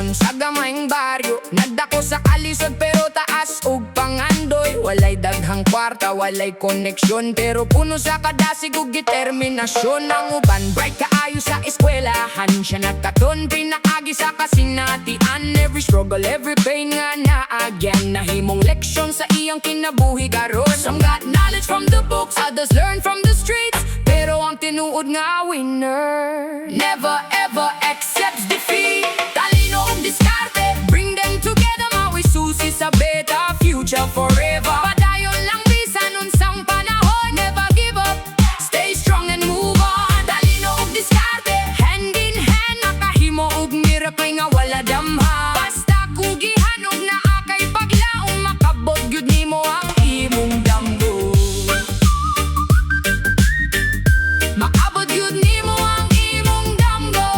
Ron sa gamayng baryo, nagdako sa kalisod pero taas ug pangandoy. Walay daghang kwarta, walay koneksyon, pero puno sa kadasig ug determinasyon. Ang uban bright kaayo sa eskwelahan, siya nagkaton pinakaagi sa kasinatian. Every struggle, every pain nga naagyan, nahimong leksyon sa iyang kinabuhi karon. Some got knowledge from the books, others learn from the streets, pero ang tinuod nga winner never ever accepts defeat. Talino ug diskarte, bring them together, mao'y susi sa better future forever. Padayon lang bisan unsang panahon, never give up, stay strong and move on. Talino ug diskarte, hand in hand, nakahimo ug miracle nga wala damha. Basta kugihan ug naa kay paglaong, makabot gyud nimo ang imong damgo. Makabot gyud nimo ang imong damgo.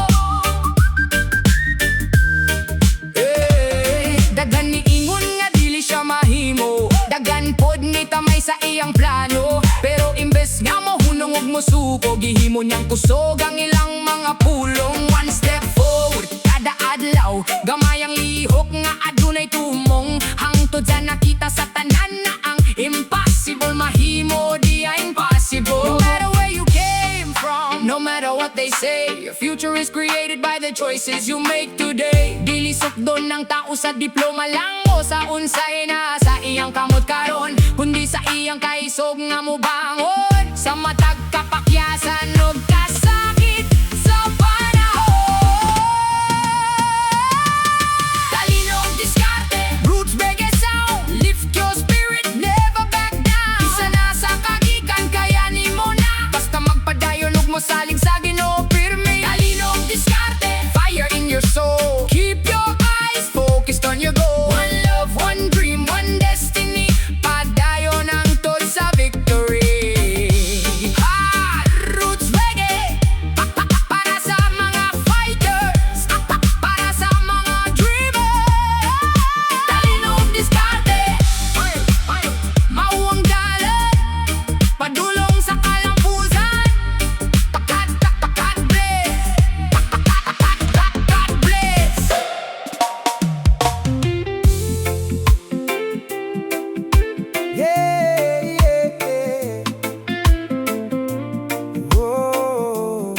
Dagan ni ingon nga dili siya mahimo, dagan pod ni tamay sa iyang plano, pero imbes nga mo hunong ug mosuko, gihimo niyang kusog ang ilang mga pulong. One step forward kada adlaw, gamay ang lihok nga adunay tumong, hangtod sa nakita sa tanan na ang impossible mahimo diya impossible. No matter where you came from, no matter what they say, your future is created by the choices you make today. Dili sukdon ng tao sa diploma lang o sa unsay na sa iyang kamot karon, kundi sa iyang kaisog nga mobangon sa matag kapakyasan ug kasakit sa panahon. Talino ug diskarte, roots reggae sound, lift your spirit, never back down. Isa na sa kagikan kaya nimo na, basta magpadayon ug mosalig sa Ginoo pirmi. Talino ug diskarte, fire in your soul, keep your eyes focused on your goal. One love, one dream, one destiny, padayon ang tod sa victory. Roots reggae, para sa mga fighters, para sa mga dreamers. Talino ug diskarte, mao ang dalan padulong sa kalampusan. God bless, God bless. Yeah, yeah, yeah. Oh,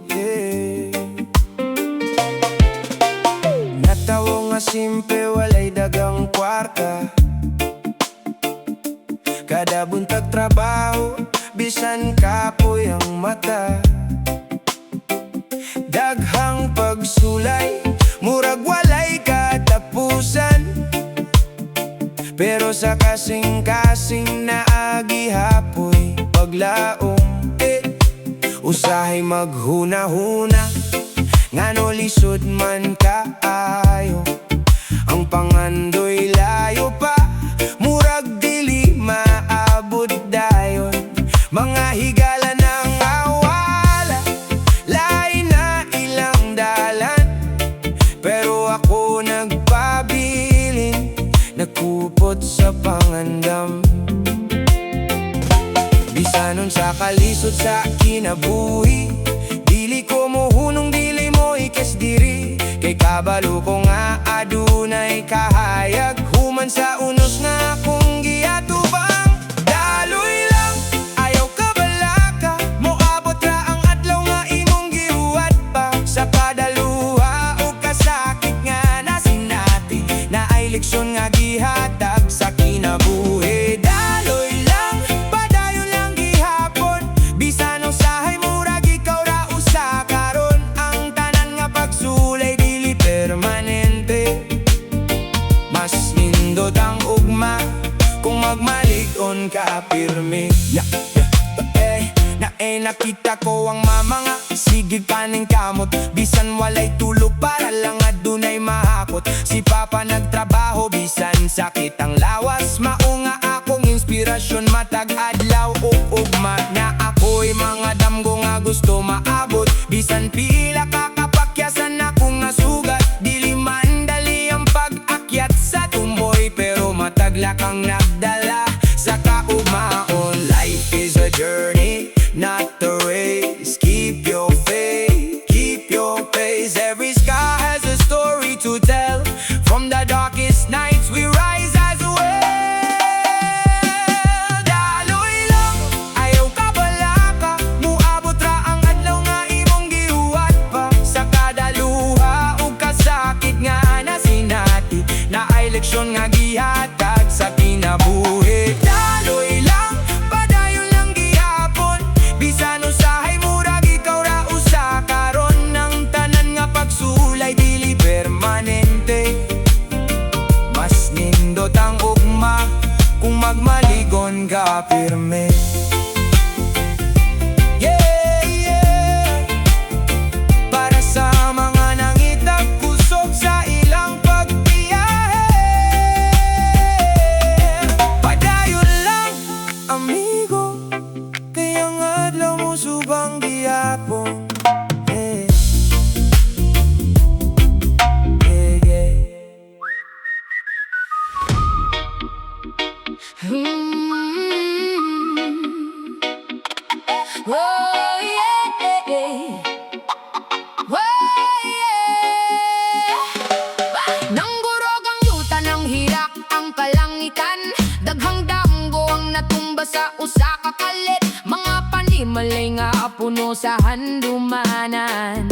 yeah. Natawo nga simple, walay dagang kwarta, kada buntag trabaho, bisan kapoy ang mata. Daghang pagsulay, murag walay katapusan, pero sa kasing-kasing na agihapoy paglaong, usahay maghuna-huna, ngano lisod man kaayo, ang pangandoy layo pa, murag dili maabot dayon. Mga higala ng awala, lain na ilang dalan, pero ako nagpabilin, nakupot sa pangandam. Bisanon sa kalisod sa kinabuhi, dili ko mohunong, dili mo ikes diri, kay kabalo ko nga adunay kahayag, human sa unos nga akong giatubang. Daloy lang, ayaw ka balaka, moabot ra ang adlaw nga imong gihuwat pa, sa padaluha o kasakit nga nasinati, na ay leksyon nga gihatag sa kinabuhi. Daloy lang, padayon lang gihapon, bisan usahay murag ikaw ra usa karon, ang tanan nga pagsulay dili permanente, mas nindot ang ugma kung magmalig-on ka pirmi. Nakita ko ang mama nga sigig kaning kamot, bisan walay tulog para lang adunay mahakot. Si papa nagtrabaho bisan sakit ang lawas, mao nga akong inspirasyon matag adlaw ug ugma, na ako'y mga damgo nga gusto maabot, bisan pila kakapakyasan akong nasugat, dili man dali ang pag-akyat sa tumoy, pero matagla kang nagdala sa kaugmaon. Life is a journey, not the race. Keep your faith, keep your pace. Every scar has a story to tell. From the darkest nights we rise as well. Daloy lang, ayaw ka bala ka, muabot ra ang adlaw nga imong gihuwat pa. Sa kada luha ug kasakit nga nasinati, na ay leksyon nga gihatag sa kinabuhi. Daloy lang, padayon lang gihapon, bisan usahay murag ikaw ra usa karon. Ng tanan nga pagsulay dili permanente, mas nindot ang ugma kung magmaligon ka pirme. Yeah, yeah. Para sa mga nangitag kusog sa ilang pagbiyahe, padayon lang amigo, kaya nga adlaw mo subang gihapon. Oh, yeah. Oh, yeah. Nanggurog ang yuta ng hirak ang kalangitan, daghang damgo ang natumba sa usa ka kalit, mga panimalay nga puno sa handumanan.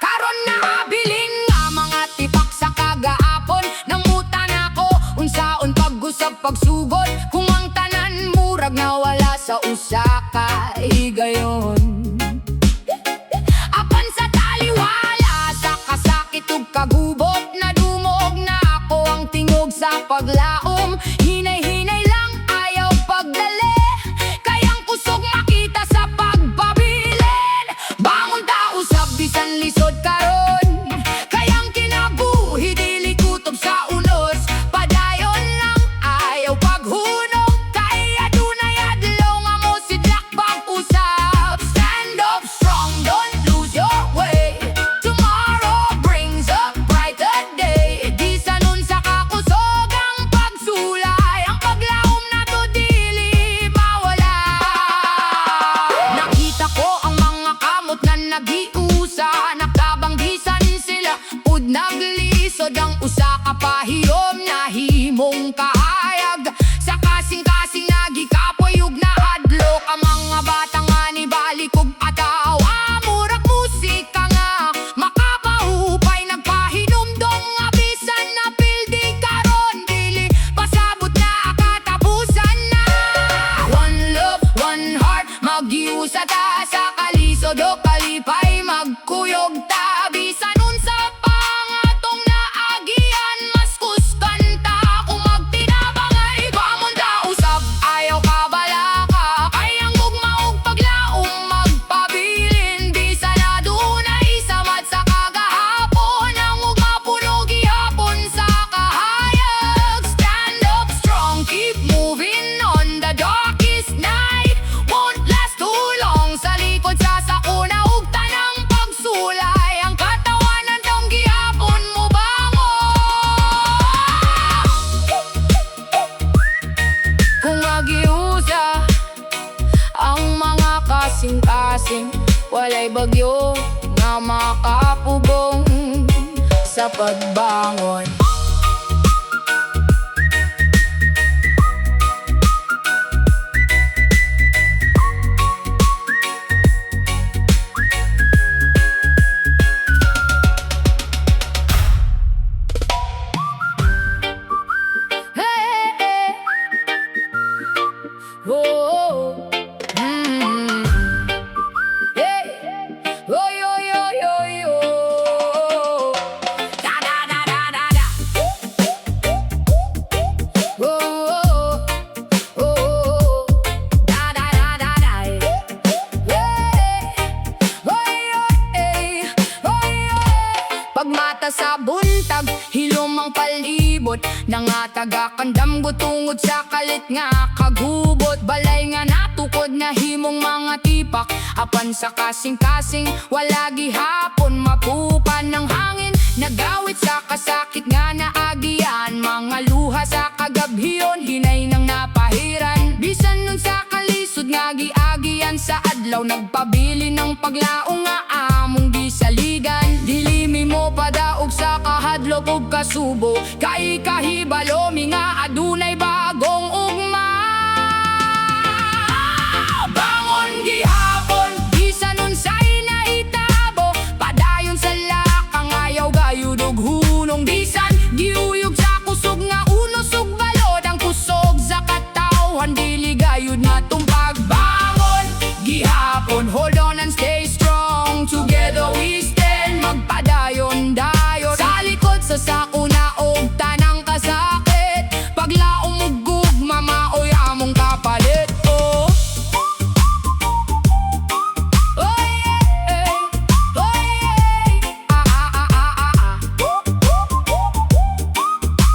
Karon na abiling nga mga tipak sa kagaapon, nangutan ako unsaon pag-usab pagsugod, kung ang tanan murag na wala sa usa ka higayon. Apan sa taliwala sa kasakit ug kagubot, nadumog na ako ang tingog sa paglaom. Hinay-hinay lang ayaw pagdali, kayang kusog makita sa pagbabilin. Bangon ta usab bisan lisod karon, kayang kinabuhi dili kutob sa unos. Padayon lang ayaw paghunong, kaya dunay adlaw nga mo sidlak pag-usap. Stand up strong, don't lose your way, tomorrow brings a brighter day. Di sanon sa kakusog ang pagsulay, ang paglaom na to dili mawala. Nakita ko ang mga kamot na nagiusa, nakabanggisan sila ud naglisod ang usa ka pahiyom na himong kahayag. Sa kasing-kasing nagikapoy ug nahadlok ang mga bata nga ni balik ug atawa, murag musika nga makapahupay, nagpahinumdong nga bisan na pildi karon dili pasabot na katapusan na. One love, one heart, magiusa ta sa kalisod o kalipay, magkuyog ta bisan unsa pa nga tong naagian, mas kuskan ta kung magtinabangay. Pamon ta usab, ayaw ka bala ka, kayang ugma ug paglaom magpabilin, bisan na dunay samad sa kagahapon, ang ugma puno gihapon sa kahayag. Stand up strong, keep moving on, the darkest night won't last too long. Sa likod sa sakuna ug tanang pagsulay, ang katawanan tong gihapon mo bangon. Kung magiusa ang mga kasing-kasing, walay bagyo nga makapubong sa pagbangon. Hey, oh, hey, oh, yo, yo, yo, yo. Da, da, da, da, da, da. Oh, oh, da, da, da, da, da. Hey, oh, yo, hey, oh, yo. Pagmata sa buntag, hilom ang palibot, nangatag kandam gutungod sa kalit nga kagubot. Balay nga natukod na himong mga tipak, apan sa kasing-kasing wala gihapon mapupan ng hangin. Nagawit sa kasakit nga naagian, mga luha sa kagabhiyon, hinay nang napahiran. Bisan nun sa kalisod nga giagian, sa adlaw nagpabili ng paglaong nga among gisaligan. Dilimi mo pa daw subo. Kay kahibalo mi nga adunay bagong ugma. Bangon gihapon, bisan unsay nahitabo. Padayon sa lakang ayaw gayud og hunong. Bisan giuyog sa kusog nga unos ug balod. Ang kusog sa katawhan dili gayud nga tumpag. Bangon gihapon, hold on and stay strong. Together we stand, magpadayon-dayon. Sa likod sa sakuna og tanang kasakit. Paglaom ug gugma maoy among kapalit. Oh, oh yeah, oh yeah. Ah ah ah ah ah ah.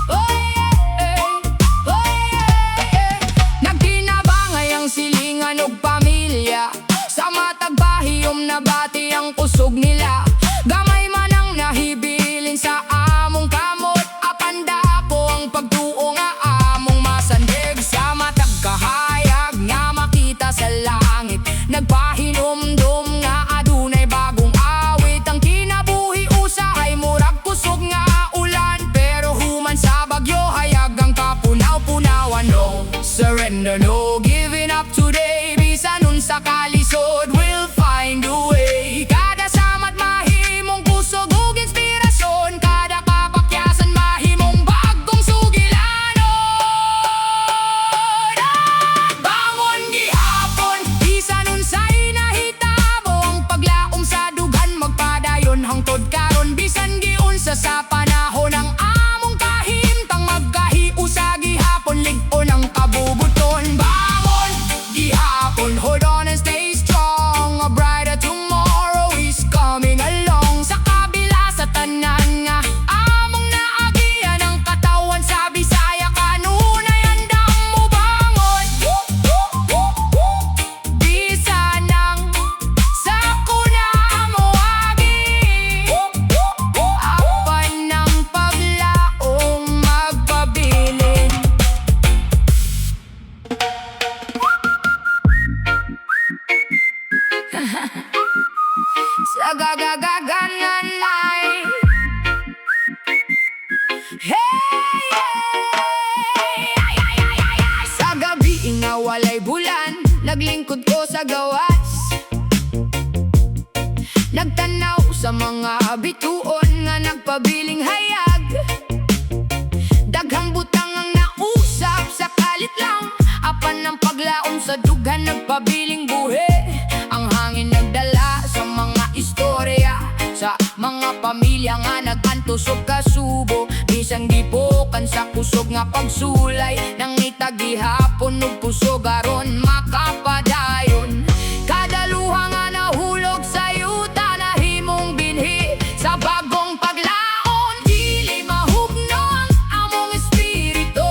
Oh yeah, oh yeah. Nagtinabangay ang silingan og pamilya. Sa matag bahiyom na bati ang kusog nila. Gamay man ang nahibilin sa among kamot. Apanda ko ang pagtuo nga among masandig. Sa matag kahayag nga makita sa langit. Nagpahinumdum nga adunay bagong awit. Ang kinabuhi usa ay murag kusog nga ulan. Pero human sa bagyo hayag ang kapunaw-punawan. No surrender, no giving up today. Bisan unsa kalisod, we'll find a way. Kada samat mahimong kusog ug inspirasyon. Kada kapakyasan mahimong bagong sugilanon. Bangon gihapon, bisan unsay nahitabo. Ang paglaom sa dugan magpadayon hangtod karon. Bisan giunsa sa panahon ang among kahimtang. Magkahiusa gihapon, lig-on ang kabubuton. Bangon gihapon, hold on and stay strong. A brighter tomorrow is coming along. Sa kabila sa tanan nga among naagian. Ang katawan sa Bisaya kanunay andam mo bangon. Bisan ang sakuna mo agi. Apan ng paglaong magpabilin. Sa gagagagan life. Hey, ay, ay, ay, ay, ay. Sa gabi nga walay bulan, naglingkod ko sa gawas. Nagtanaw sa mga bituon nga nagpabiling hayag. Daghang butang ang nausap sa kalit lang. Apan ng paglaom sa dugan nagpabiling buhi. Ang hangin nagdala sa mga istorya. Sa mga pamilya nga nagantusog kasubo. Bisan gipokan sa kusog nga pagsulay. Nang itagihapon ug pusog aron makapadayon. Kada luha nga nahulog sa yuta nahimong binhi. Sa bagong paglaon dili mahugno ang among espiritu.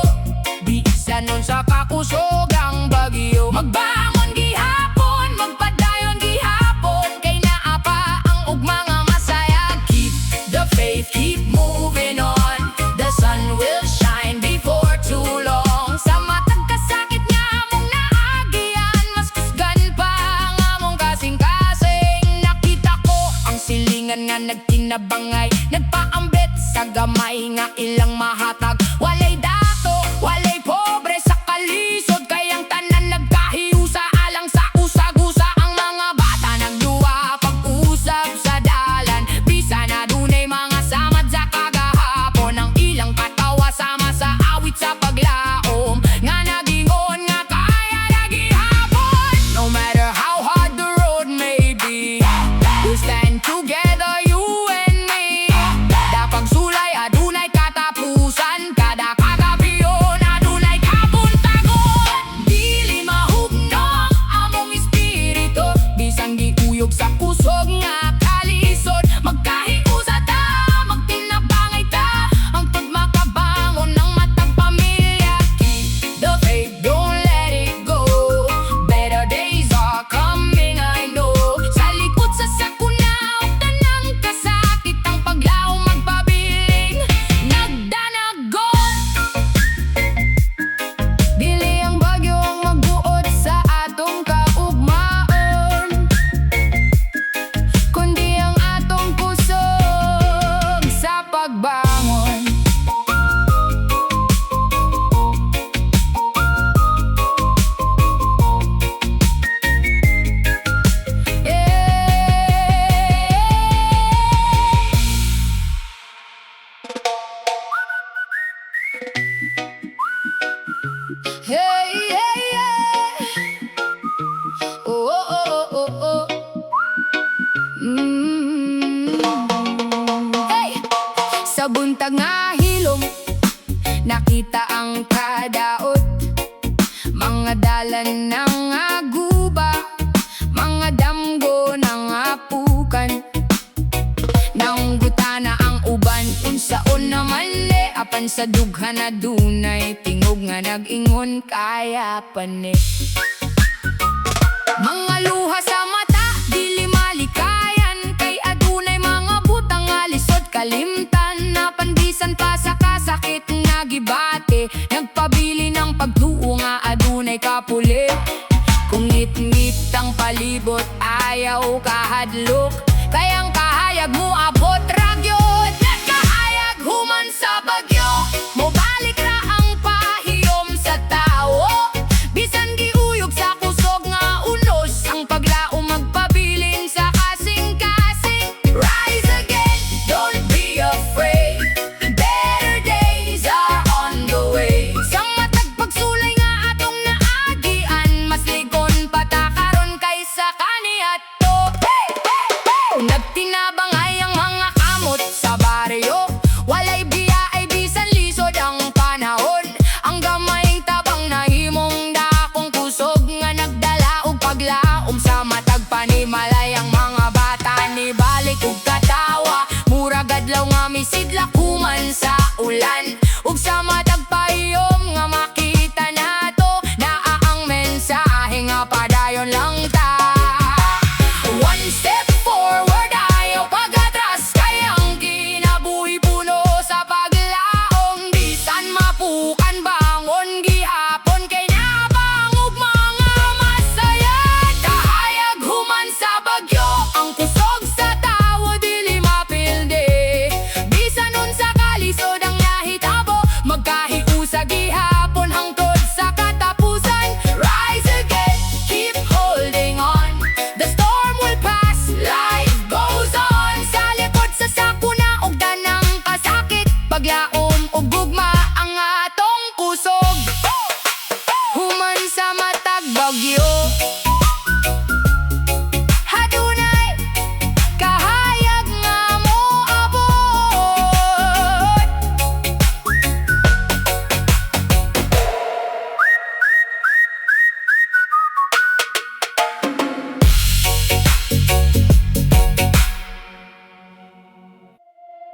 Bisan nun sa kakusog ang bagyo. Magbangon gihapon, magpadayon gihapon. Kay naa pa ang ugma nga masaya. Keep the faith, keep moving on. The sun will shine before too long. Sa matag kasakit nga among naagian. Mas kusgan pa ang among kasing-kasing. Nakita ko ang silingan nga nagtinabangay. Nagpaambet sa gamay nga ilang mahatag. Walay dato, walay pobre sa kalisod. Kayang tanan nagkahiusa alang sa usag-usa. Ang mga bata nagduwa pag-usap sa dalan. Bisan adunay mga samad sa kagahapon. Ang ilang katawa sama sa awit sa paglaom. Nga nagingon nga kaya nagihapon. No matter how hard the road may be, we'll stand together, you and me. Dapag sulay adunay katapusan. Kada kagabiyon adunay kabuntagon. Dili mahugno ang among espiritu. Bisan giuyog sa kusog nga kalisod. Magkahiusa ta, magtinabangay ta. Hangtod makabangon ng matag pamilya. Keep the faith, don't let it go. Better days are coming, I know. Sa likod sa sakuna og tanang kasakit. Ang paglaom magpabiling nagdanagon. Dili ang bagyo ang magbuot sa atong kaugmaon, kundi ang atong kusog sa pagbangon. buntag nga hilom, nakita ang kadaot. Mga dalan ng aguba, mga damgo ng apukan. Naunggutana ang uban, unsaon na mali. Apan sa dughan na dunay tingog nga nag-ingon kaya pani. Mga luha sa mata, dili malikayan, kay adunay mga butang nga lisod kalimtan. Napandisan pa sa kasakit nga gibate, nagpabili ng pagtuo nga adunay kapuli. Kung ngit-ngit ang palibot, ayaw kahadlok, kayang kahayag mo abot ragyod. Nagkahayag human sa bagyo, mobalik ra ang pahiyom sa tao. Bisan giuyog sa kusog nga unos, ang paglaom magpabilin sa kasing-kasing. Rise again, don't be afraid, better days are on the way. Sa matag pagsulay nga atong naagian, mas ligon patakaron kaysa kaniadto. Nagtinabang ay ang mga kamot sa baryo, walay biya ay bisan lisod ang panahon. Ang gamay tabang nahimong dakong kusog nga nagdala og paglaom sa matag panimalay. Ang mga bata ni balik ug katawa, murag adlaw nga misidlak human sa ulan. Ug sa matag pahiyom nga makita nato, naa ang mensahe nga padayon lang ta. One step forward, ayaw pag-atras, kayang kinabuhi puno sa paglaong. Bisan mapukan bangon gihapon, kay nabangog mga masaya. Kahayag human sa bagyo, ang kusog sa tawo dili mapilde. Bisan unsa kalisod ang nahitabo, magkahiusa gihapon hangtod sa katapusan. Rise again, keep holding on, the storm will pass, life goes on. Sa likod sa sakuna og danang kasakit, paglaom og gugma ang atong kusog. Human sa matag bagyo, hadunay kahayag nga mo abot.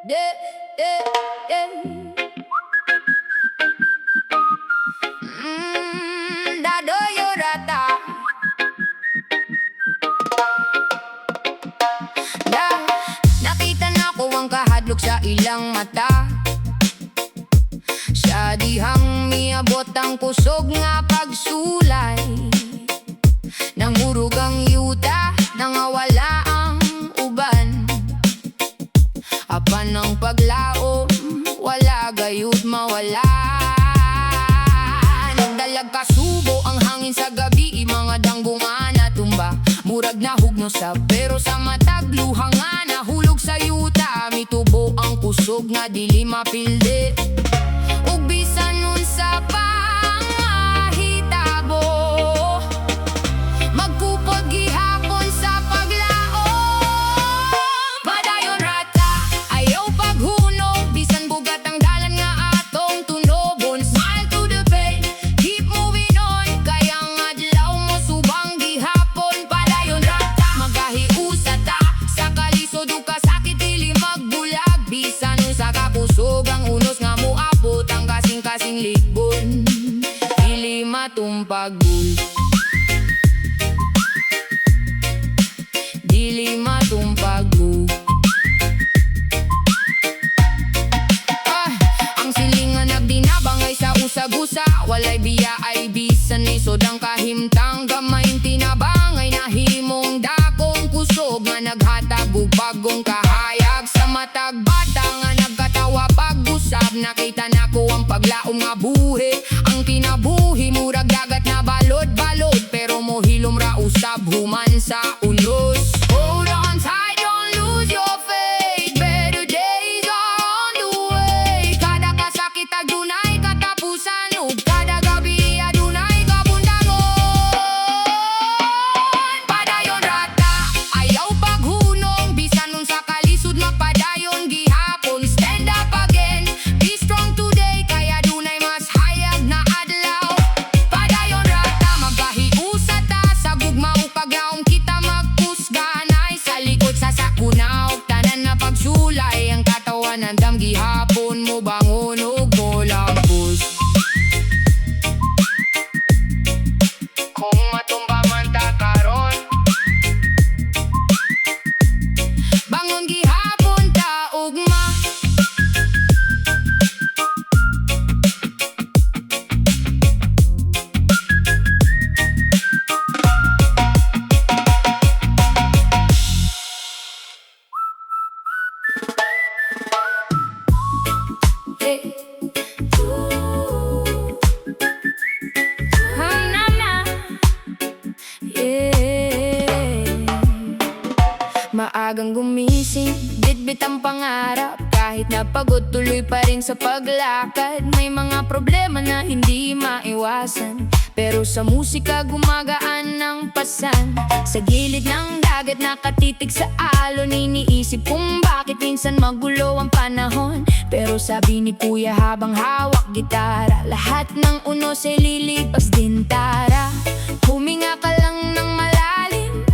De, de, de. Dadoyo rata. Nakita na ko ang kahadlok sa ilang mata. Siya dihang miabot ang kusog nga pagsulay. Nangurog ang yuta, nangawala ang uban. Apan ang paglaom, wala gayud mawala. Nagdalag kasubo ang hangin sa gabi, mga danggong tumba. Murag nahugno sa pero sa matag luha nga nahulog sa yuta. Mitubo ang kusog nga dili mapilde, ug bisan nun sa pangahitabo, magkupod gihapon sa paglaom. Padayon rata, ayaw paghunog, bisan bugat ang dalan nga atong tunobon. Smile to the pain, keep moving on, kayang adlaw mo subang gihapon. Padayon rata, magahiusa ta, sa kalisod ug kasakit dili magbulag. Bisan sa kakusog ang unos nga moabot, ang kasing-kasing likbon dili matumpagul, dili matumpagul. Ang silingan nagdinabangay sa usag-usa, walay biya ay bisan lisod ang kahimtang. Gamay tinabangay nahimong dakong kusog nga naghatag og bagong kahayag. Sa matag bata nga nagkatawa pag-usab, nakita nako ang paglaom nga buhi. Ang kinabuhi murag dagat na balod-balod, pero mohilom ra usab human sa ulos. Hold on tight, don't lose your faith, better days are on the way. Kada kasakit adunay katapusan, ug kada gabi adunay kabundangon. Padayon rata, ayaw paghunong, bisan nun sa kalisod mapadayon gihapon. Stand up again, yeah. Na na, yeah. Maagang gumising, bitbit ang pangarap. Kahit napagod, tuloy pa rin sa paglakad. May mga problema na hindi maiwasan, pero sa musika gumagaan ng pasan. Sa gilid ng dagat nakatitig sa alon, iniisip kung bakit minsan magulo ang panahon. Pero sabi ni kuya habang hawak gitara, lahat ng unos ay lilipas din, tara. Huminga ka lang ng malalim,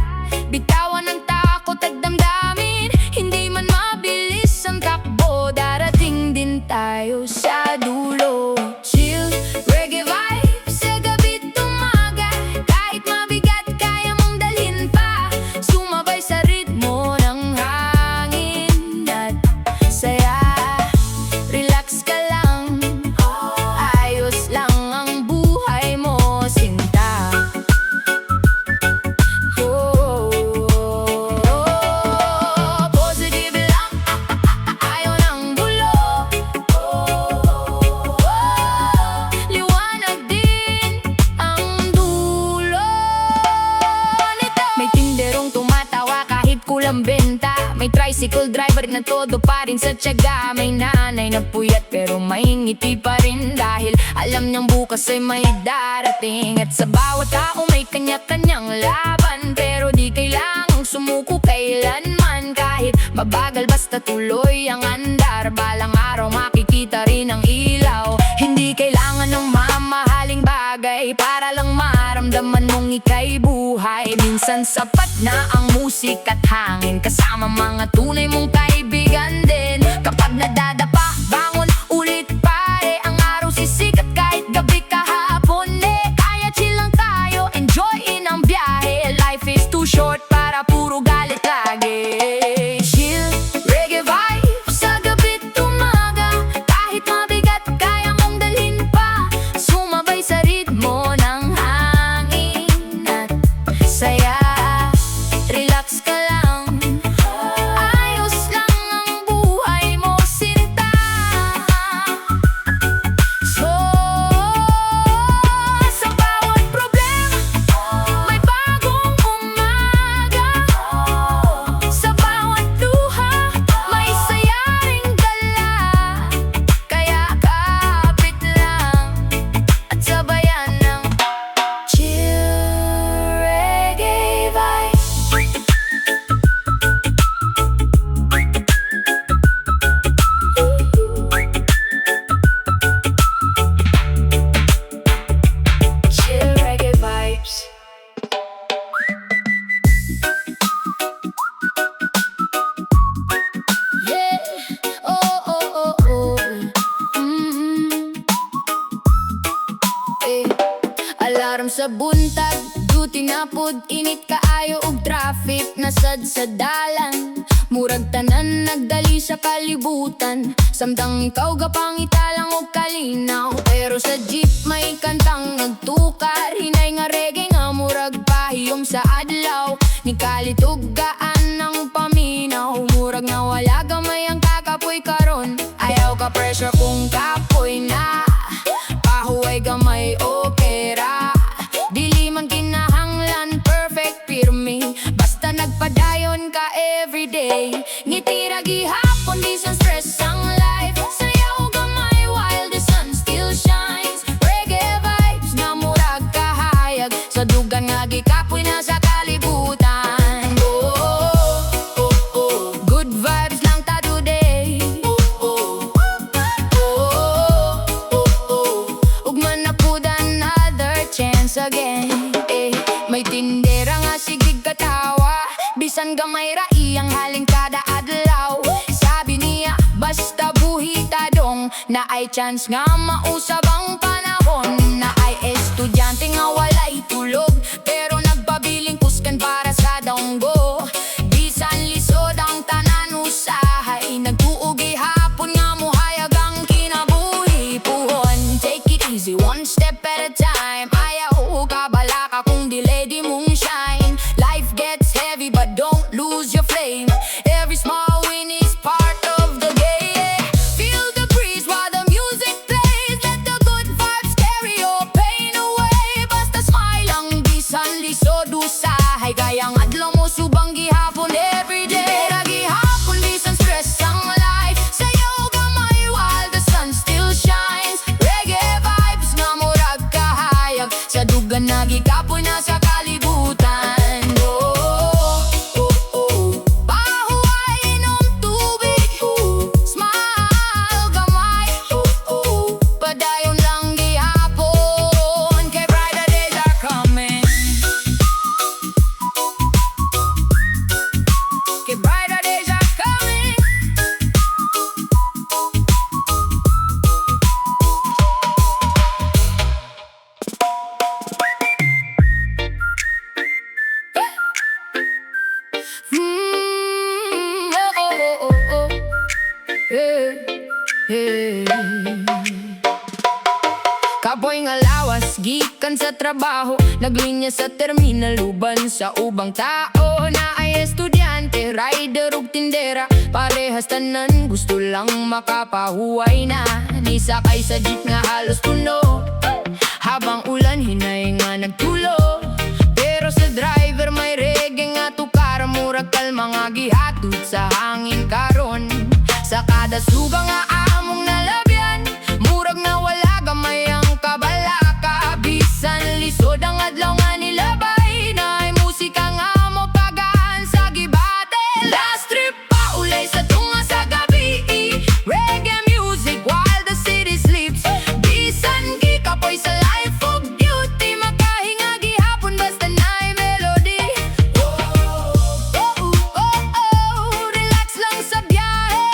bitawan ang takot at damdamin. Hindi man mabilis ang takbo, darating din tayo sa dulo. Chill reggae vibes sa gabi't umaga, kahit mabigat kaya mong dalhin pa. Sumabay sa ritmo ng hangin at saya. Relax ka lang, ayos lang ang buhay mo, sinta. Positive lang, ayaw ng gulo. Liwanag din ang dulo nito. May tinderong tumatawa kahit kulang benta. May tricycle driver na todo pa rin sa tiyaga. May nanay na puyat pero may ngiti pa rin, dahil alam niyang bukas ay may darating. At sa bawat tao may kanya-kanyang laban, pero di kailangang sumuko kailanman. Kahit mabagal basta tuloy ang andar, balang araw makikita rin ang ilaw. Hindi kailangan ng mamahaling bagay para lang maramdaman mong ika'y buhay. Minsan sapat na ang musik at hangin, kasama mga tunay mong kaibigan din. Kapag nadadapa, bangon ulit pare, ang araw sisikat kahit gabi kahapon. Kaya chill lang tayo, enjoyin ang biyahe. Life is too short para puro galit lagi. Chill reggae vibes sa gabi't umaga, kahit mabigat kaya mong dalhin pa. Sumabay sa ritmo ng hangin at saya. Relax ka lang, ayos lang ang buhay mo, sinta. So, sa bawat problema may bagong umaga. Sa bawat luha may saya ring dala. Kaya kapit lang at sabayan ng chill reggae vibes. Chill reggae vibes. Yeah, oh, oh, oh, oh. Eh, alarm sa buntag, duty na pod, init kaayo og traffic, nasad sa dalan. Murag tanan nagdali sa kalibutan, samtang ikaw gapangita lang og kalinaw. Pero sa jeep may kantang nagtukar, hinay nga reggae nga murag pahiyom sa adlaw. Ni kalitugaan ng paminaw, murag nga wala gamay ang kakapoy karon. Ayaw ka pressure kung kapoy na, pahuway gamay okay ra. Dili man kinahanglan perfect pirmi, basta nagpadayon ka everyday. Ngitira gihapon di sa stress ang life, sayaw gamay while the sun still shines. Reggae vibes nga murag kahayag, sa dugan nga gikapoy na sa kalibutan. Oh, oh, oh, oh. Good vibes lang ta today. Oh, oh, oh, oh, oh. Ug man na pud another chance again. May tindera nga sigig katawa, bisan gamay ra iyang haling kada adlaw. Sabi niya basta buhi tadong, na ay chance nga mausab ang panahon. Na ay estudyante nga walay tulog, pero nagpabiling kuskan para sa donggo. Bisan lisod ang tanan usahay, nagtuog hapon nga muhayag ang kinabuhi puhon. Take it easy, one step at a time. Ayaw kabala ka kung delay di mong shine. Life gets heavy but don't lose your flame. Every small win is part of the game. Feel the breeze while the Kapoy nga lawas, gikan sa trabaho, naglinya sa terminal, uban sa ubang tao. Na ay estudyante, rider ug tindera, parehas tanan gusto lang makapahuway na. Nisakay sa jeep nga halos puno, habang ulan hinay nga nagtulo. Pero sa driver may reggae nga tukar, murag kalma nga gihatod sa hangin karon. Sa kada suga nga among nalabyan, murag na wala gamay ang kabalaka. Bisan lisod ang adlaw nga nilabay, na ay musika nga mo pagaan sa gibate. Last trip pa ulay sa tunga sa gabi, reggae music while the city sleeps. Bisan gikapoy sa life of duty, makahinga gihapon basta na'y melody. Relax lang sa biyahe,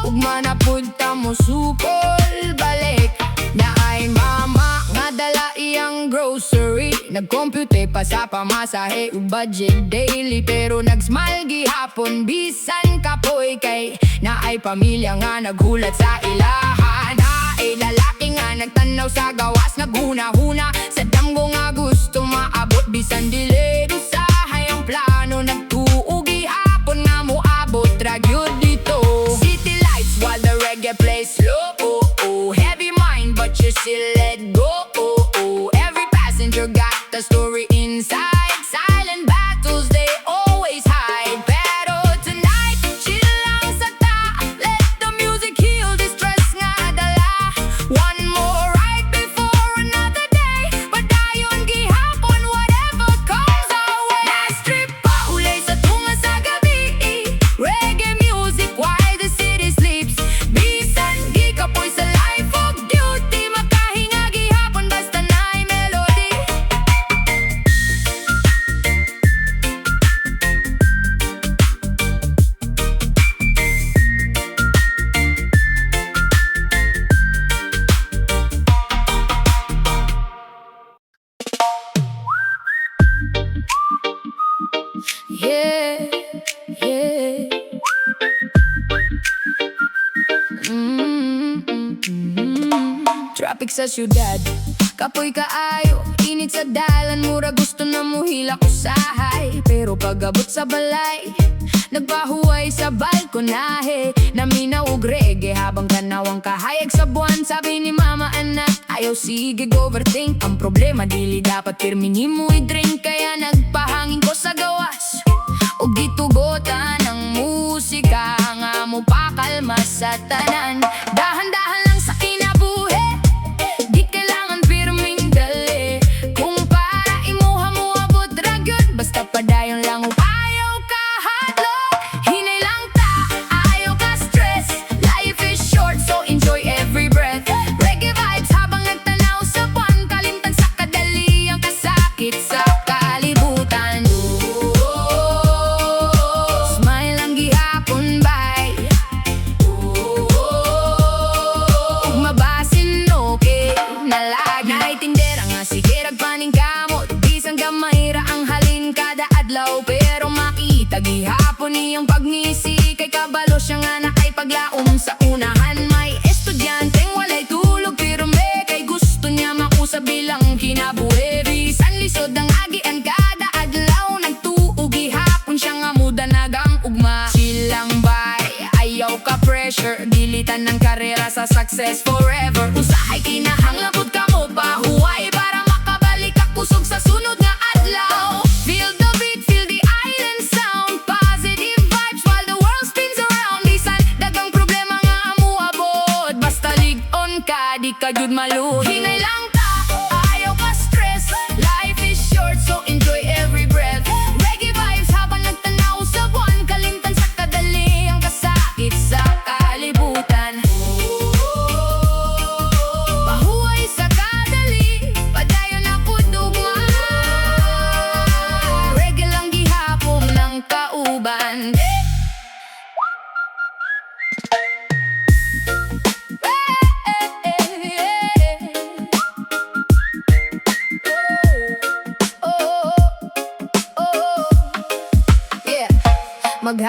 ug manapud ta mo supol balik. Na ay mama nga dala iyang grocery, nagkompute pa sa pamasahe ug budget daily. Pero nag-smile gihapon bisan kapoy, kay na ay pamilya nga naghulat sa ilaha. Na ay lalaki nga nagtanaw sa gawas, naghuna-huna sa damgo nga gusto maabot bisan dili. Usahay ang plano, nagtuo gihapon nga moabot ra gyud dito. City lights while the reggae plays slow, heavy mind but you still let go. Every passenger got a story inside, silent battles they always hide. Pero tonight, chill lang sa ta, let the music heal the stress nga dala. One more right before another day, padayon gihapon whatever comes our way. Last trip pa ulay sa tunga sa gabi, reggae music while the city sleeps. Bisan gikapoy sa life of duty, makahinga gihapon basta na'y melody. Yeah, yeah. Traffic sa syudad, kapoy kaayo, init sa dalan, mura gusto na muhila usahay. Pero pag-abot sa balay, nagpahuway sa balkonahe, naminaw og reggae habang tanawang kahayag sa buwan. Sabi ni mama, anak, ayaw sige overthink. Ang problema dili dapat pirmini mo i-drink, kaya nagpahangin ko sa gawas ug gitugotan ang musika nga mo pakalma sa tanan. Dahan-dahan lang sa kinabuhi, di kailangan pirming dali. Kung para imuha mo abot ra gyud, basta padayon lang ug ayaw ka hadlok. Hinay lang ta, ayaw ka stress. Life is short so enjoy every breath. Reggae vibes habang nagtanaw sa buwan, kalimtan sa kadali ang kasakit sa kalibutan. Smile ang gihapon bay, ug mabasin okay nalag. Naitindera nga sige ragpaning kamot, bisan gamay ra ang halin kada adlaw. Pero makita gihapon niyang pagngisi, kay kabalo siya nga na kay paglaom sa unahan. May estudyanteng walay tulog pero may kay gusto niya makusa bilang kinabuhi. Bisan lisod ang agian kada adlaw, nagtuo gihapon siya nga muda nagang ugma. Silang bay, ayaw ka pressure, dilitan ng karera sa success forever. Usahay kinahanglan pud ka mo pahuway, para makabalik ka kusog sa sunod nga adlaw. Feel the beat, feel the island sound, positive vibes while the world spins around. Bisan dagang problema nga amuabot, basta lig-on ka, di ka jud maluhi. Hinay lang ta, ayaw ka stress. Life is short so enjoy every breath. Reggae vibes habang nagtanaw sa buwan, kalimtan sa kadali ang kasakit sa kalibutan. Pahuway sa kadali, padayon na pudugma. Reggae lang gihapon ng kauban.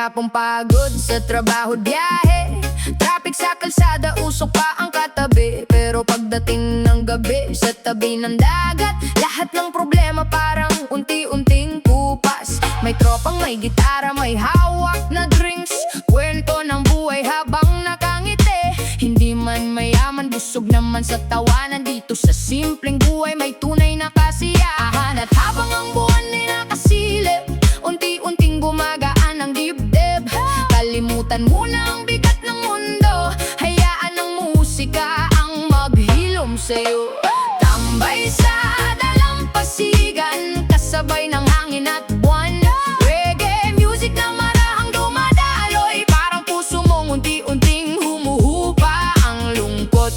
maghapong pagod sa trabaho biyahe, traffic sa kalsada, usok pa ang katabi. Pero pagdating ng gabi sa tabi ng dagat, lahat ng problema parang unti-unting kupas. May tropang may gitara, may hawak na drinks, kwento ng buhay habang nakangiti. Hindi man mayaman, busog naman sa tawanan. Dito sa simpleng buhay may tunay na kasiyahan. At habang ang buwan ay nakasilip, unti-unting gumagaan ang dibdib. Kalimutan mo na ang bigat ng mundo, hayaan ng musika ang maghilom sa'yo. Tambay sa dalampasigan, kasabay ng hangin at buwan. Reggae music na marahang dumadaloy, parang puso mong unti-unting humuhupa ang lungkot.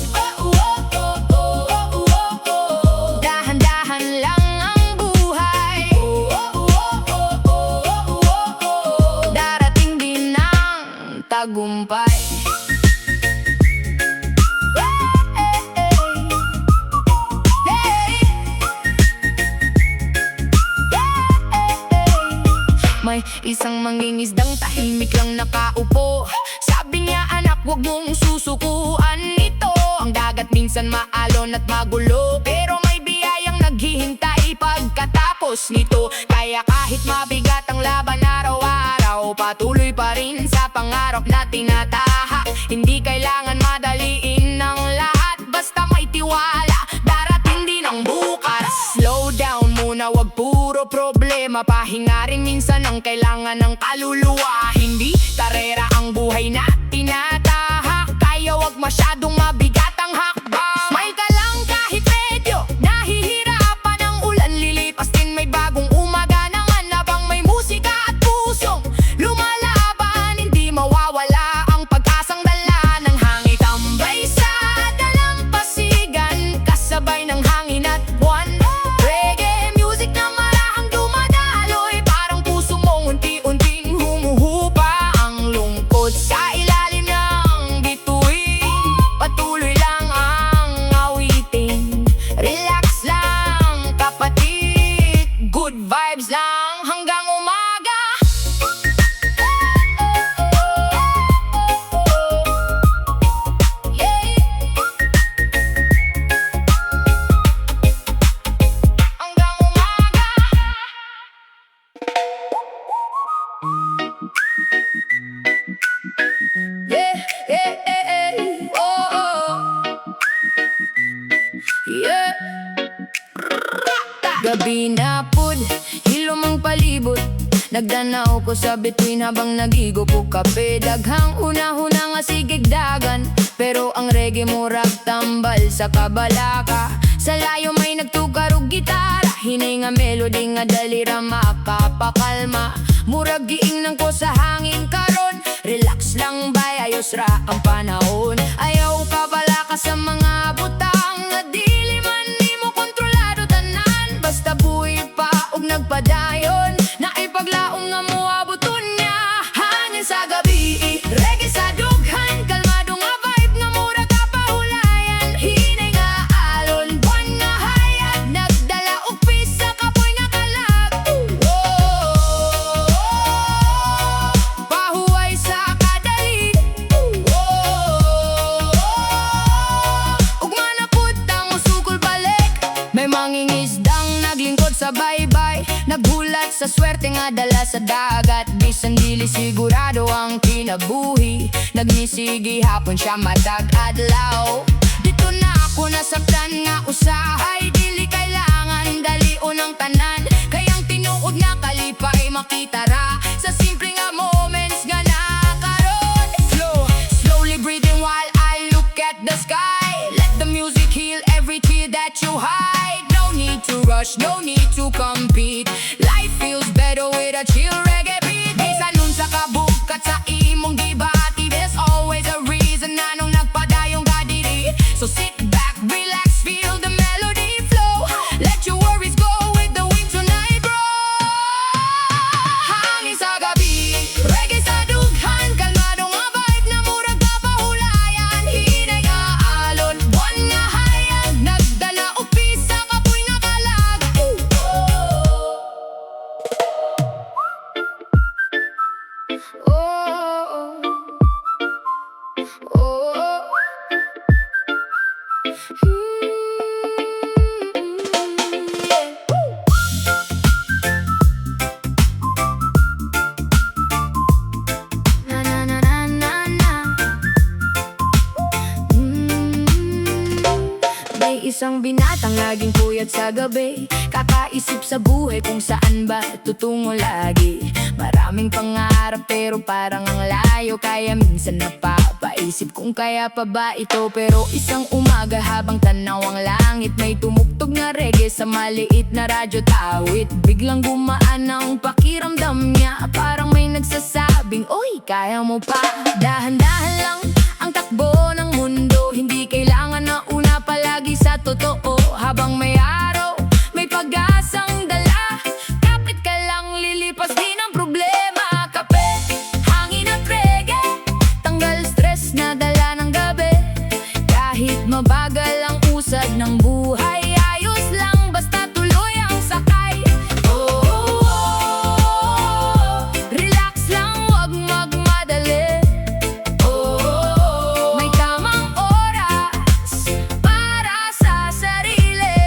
Dahan-dahan lang ang buhay, darating din ang tagumpay. May isang mangingisdang tahimik lang nakaupo. Sabi niya, anak, wag mong susukuan ito. Ang dagat minsan maalon at magulo, pero may biyayang naghihintay pagkatapos nito. Kaya kahit mabigat ang laban araw-araw, patuloy pa rin sa pangarap na tinatahak. Hindi kailangan madaliin ng lahat, basta may tiwala, darating din ang bukas. Slow down muna, wag puro problema, pahinga rin minsan ang kailangan ng kaluluwa. Hindi karera ang buhay na tinatahak, kaya wag masyadong mabigat ang hakbang. Smile ka lang kahit medyo nahihirapan ang ulan, lilipas din may bagong umaga naman. Habang may musika at pusong lumalaban, hindi mawawala ang pag-asang dala ng hangin. Tambay sa dalampasigan, kasabay ng hangin at buwan. Reggae music na marahang dumadaloy, parang puso mong unti-unting humuhupa ang lungkot. Sa ilalim ng bituin, patuloy lang ang awitin. Relax lang kapatid, good vibes lang hanggang umaga. Yeah. Hanggang umaga. Yeah, yeah, yeah, yeah. Oh, oh. Yeah. Gabi na pod, hilom ang palibot. Nagdanaw ko sa bituin habang nagigo ko kape. Daghang una-huna nga sigigdagan, pero ang reggae murag tambal sa kabalaka. Sa layo may nagtukar og gitara, hinay nga melody nga dali ra makapakalma. Murag giing nang ko sa hangin karon, relax lang bay, ayos ra ang panahon. Ayaw ka pala ka sa mga butang nga dili man nimo kontrolado tanan. Basta buhi pa og nagpadayon, na ipaglaom nga moabuton niya. Hangin sa gabi, reggae sa dughan, kalmado nga vibe nga mura ka pahulayan. Hinay nga alon, buwan nga hayag, nagdala og peace sa kapoy nga kalag. Pahuway sa kadali, ug manapud ang usukol balik. May mangingisdang naglingkod sa baybay, naghulat sa swerte nga dala sa dagat. Bisan dili sigurado ang kinabuhi, nagnisigi hapon siya matag adlaw. Dito na ako nasaktan nga usahay, dili kailangan dalion ang tanan. Kayang tinuod nga kalipay makita ra sa simple nga moments nga nakaroon. Slowly breathing while I look at the sky. Let the music heal every tear that you hide. No need to rush, no need to compete. Life feels better with a chill reggae beat. Bisa nun sa kabukat sa imong gibati, there's always a reason na nung nagpadayong ka diri. So sit back, relax, feel the melody flow. Let your worries go with the wind tonight, bro. Hangin sa gabi, reggae sa dughan, kalmado nga vibe na murag ka pahulayan. Hinay nga alon, buwan nga hayag, nagdala og peace sa kapoy nga kalag. Isang binatang laging puyat sa gabi, kakaisip sa buhay kung saan ba tutungo lagi. Maraming pangarap pero parang ang layo, kaya minsan napapaisip kung kaya pa ba ito. Pero isang umaga habang tanaw ang langit, may tumugtog na reggae sa maliit na radyo tawit. Biglang gumaan ang pakiramdam niya, parang may nagsasabing, "Oy, kaya mo pa." Dahan-dahan lang ang takbo ng mundo, hindi kailangan na una palagi sa totoo. Habang may araw, may pag-asang dala, kapit ka lang, lilipas din ang problema. Kape, hangin at reggae, tanggal stress na dala ng gabi. Kahit mabagal ang usad ng buhay, ayos lang basta tuloy ang sakay. Oh, oh, oh, relax lang, wag magmadali. Oh, oh, may tamang oras para sa sarili.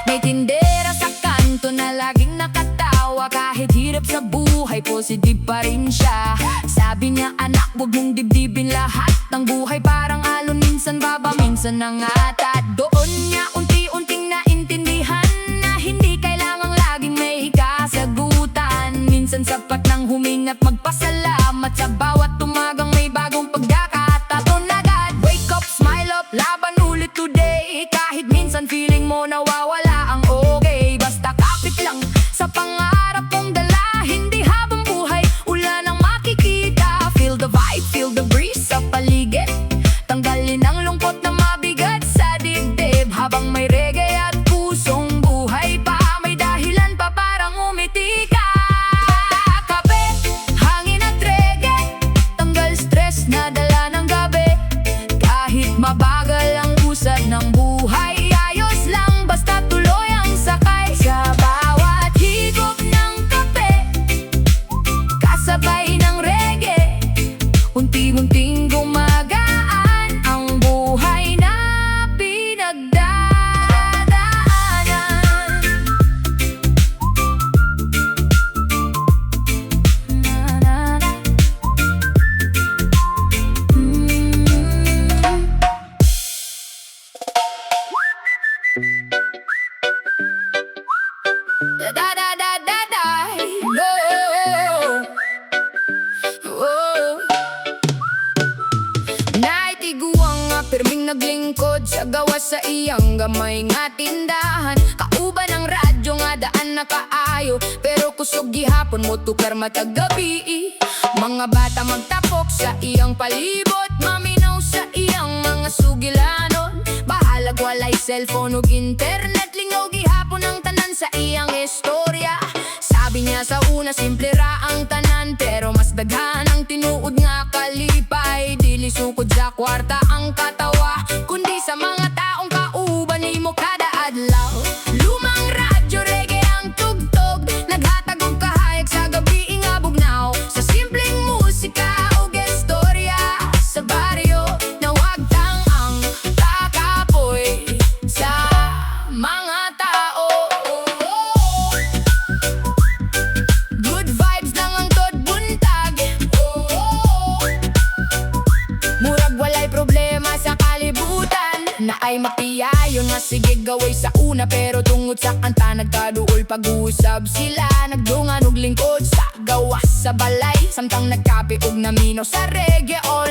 May tindera sa kanto na laging nakatawa, kahit hirap sa buhay, positive pa rin siya. Sabi niya, "Anak, wag mong dibdibin lahat ng buhay, parang alon, minsan baba, minsan nangat." At doon niya unti-unting naintindihan na hindi kailangang laging may kasagutan. Minsan sapat ng huminga't magpasalamat, sa bawat tumagang may bagong pagkakataon agad. Wake up, smile up, laban ulit today. Kahit minsan feeling mo nawawala ang okay, basta kapit lang sa pangarap mong dala. Hindi habang buhay, ulan ang makikita. Feel the vibe, feel the breeze sa paligid, tanggalin ang lungkot na mabigat sa dibdib. Habang may reggae at pusong buhay pa, may dahilan pa parang umiti ka. Kape, hangin at reggae, tanggal stress na dala ng gabi. Kahit mabagal ang usad ng buhay, ayos lang basta tuloy ang sakay. Sa bawat higop ng kape, kasabay ng reggae, unti-unting gumagaan ang buhay na pinagdadaanan. Na, na, na. Da da da da da da. No. Oh. Naitiguang nga pirming naglingkod sa gawas sa iyang gamay nga tindahan. Kauban ang radyo nga daan na kaayo, pero kusog gihapon mo tukar matag gabi. Mga bata magtapok sa iyang palibot, maminaw sa iyang mga sugilanon. Bahalag walay cellphone ug internet, lingaw gihapon ang tanan sa iyang istorya. Sabi niya sa una simple ra ang tanan, pero mas daghan ang tinuod nga kalipay. Dili sukod sa kwarta ang katawa, kundi sa mga taong kauban nimo kada adlaw. Lumang radyo reggae ang tugtog, naghatag og kahayag sa gabi nga bugnaw. Sa simpleng musika o gestorya sa baryo, nawagtang ang kakapoy sa mga tao. Good vibes lang ang tod buntag. Murag walay problema sa kalibutan, na ay mapiyayon nga sige gaway sa una. Pero tungod sa kanta nagkaduol pag-uusab sila, nagdungan og lingkod sa gawas sa balay. Samtang nagkape og naminaw sa reggae all